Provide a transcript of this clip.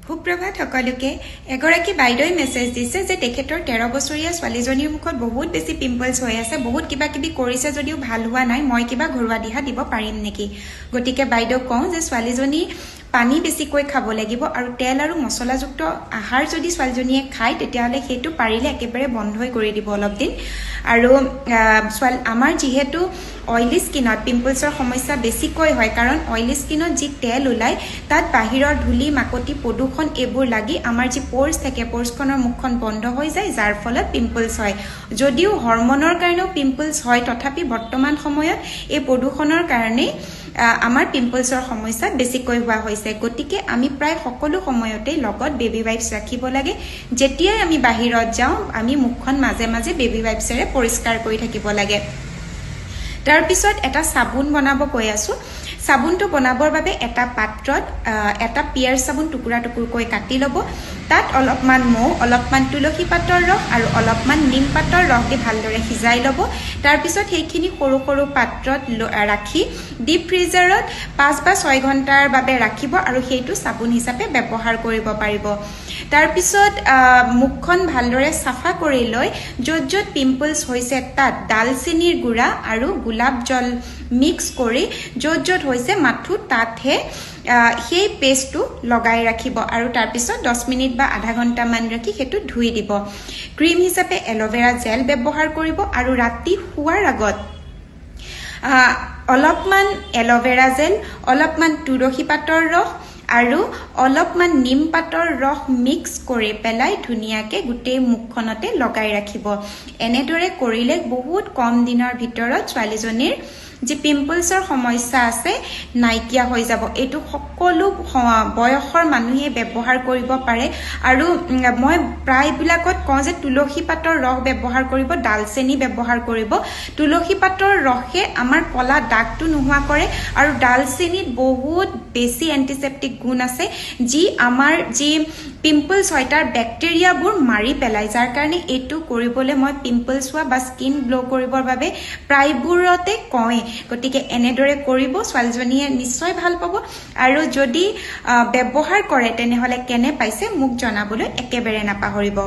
সুপ্ৰভাত সকলোকে এগৰাকী বাইদেউই মেছেজ দিছে যে তেখেতৰ 13 বছৰীয়া ছোৱালীজনীৰ মুখত বহুত বেছি পিম্পলছ হৈ আছে বহুত কিবা কিবি কৰিছে যদিও ভাল হোৱা নাই মই কিবা ঘৰুৱা দিহা দিব পাৰিম নেকি গতিকে বাইদেউ কওঁ যে ছোৱালীজনী পানী বেছিকৈ খাব লাগিব আৰু তেল আৰু মছলাযুক্ত আহাৰ যদি ছোৱালীজনীয়ে খায় তেতিয়াহলে হেতু পাৰিলে একেবাৰে বন্ধই কৰি দিব অলপ দিন আৰু আমাৰ যেহেতু অইলি স্কিনত পিম্পলছৰ সমস্যা বেছিকৈ হয় কাৰণ অইলি স্কিনত যি তেল ওলাই তাত বাহিৰৰ ধূলি মাকতি প্ৰদূষণ এবোৰ লাগি আমাৰ যি পোৰ্স থাকে পোৰ্সখনৰ মুখখন বন্ধ হৈ যায় যাৰ ফলত পিম্পলছ হয় যদিও হৰমনৰ কাৰণেও পিম্পলছ হয় তথাপি বৰ্তমান সময়ত এই প্ৰদূষণৰ কাৰণে আমাৰ পিম্পলছৰ সমস্যা বেছিকৈ হোৱা হৈছে গতিকে আমি প্ৰায় সকলো সময়তে লগত বেবি ওয়াইপছ ৰাখিব লাগে যেতিয়াই আমি বাহিৰত যাওঁ আমি মুখখন মাজে মাজে বেবি ওয়াইপছেৰে পৰিষ্কাৰ কৰি থাকিব লাগে তাৰ পিছত এটা সাবুন বনাব কৈ আছো সাবুনটো বনাবৰ বাবে এটা পাত্ৰত এটা পিয়াৰ সাবুন টুকুৰা টুকুৰকৈ কাটি লব তাত অলপমান মৌ অলপমান তুলসী পাতৰ ৰস আৰু অলপমান নিম পাতৰ ৰস দি ভালদৰে সিজাই লব তাৰ পিছত সেইখিনি সৰু সৰু পাত্ৰত ৰাখি ডিপ ফ্ৰিজাৰত 5 বা 6 ঘণ্টাৰ বাবে ৰাখিব আৰু সেইটো সাবুন হিচাপে ব্যৱহাৰ কৰিব পাৰিব তাৰ পিছত মুখখন ভালদৰে সাফা কৰি লৈ য'ত পিম্পলছ হৈছে তাত ডালচেনিৰ গুড়া আৰু গোলাপ জল মিক্স কৰি য'ত হৈছে মাথু তাতহে সেই পেষ্টটো লগাই ৰাখিব আৰু তাৰ পিছত 10 মিনিট বা আধা ঘণ্টা মান ৰাখি হেতু ধুই দিব ক্ৰীম হিচাপে এলোভেৰা জেল ব্যৱহাৰ কৰিব আৰু ৰাতি শুৱাৰ আগত অলপমান এলোভেৰা জেল অলপমান তুলসী পাতৰ ৰস আৰু অলপমান নিম পাতৰ ৰস মিক্স কৰি পেলাই ধুনিয়াকে গুটেই মুখখনতে লগাই ৰাখিব এনেদৰে কৰিলে বহুত কম দিনৰ ভিতৰত ছোৱালীজনীৰ যে পিম্পলছৰ সমস্যা আছে নাইকিয়া হৈ যাব এটো সকলো বয়সৰ মানুহে ব্যৱহাৰ কৰিব পাৰে আৰু মই প্ৰায় বিলাকত কওঁ যে তুলসী পাতৰ ৰস ব্যৱহাৰ কৰিব ডালচেনি ব্যৱহাৰ কৰিব তুলসী পাতৰ ৰসে আমাৰ কলা দাগটো নোহোৱা কৰে আৰু ডালচেনিত বহুত বেছি এন্টিসেপ্টিক গুণ আছে যি আমাৰ যি পিম্পলছ হয় তাৰ ব্যাকটেৰিয়াবোৰ মাৰি পেলাই যাৰ কাৰণে এটো কৰিবলৈ মই পিম্পলছ হোৱা বা স্কিন গ্লো কৰিবৰ বাবে প্ৰায়বোৰতে কয় গতিকে এনেদৰে কৰিব ছোৱালীজনীয়ে নিশ্চয় ভাল পাব আৰু যদি ব্যৱহাৰ কৰে তেনেহলে কেনে পাইছে মোক জনাবলৈ একেবাৰে নাপাহৰিব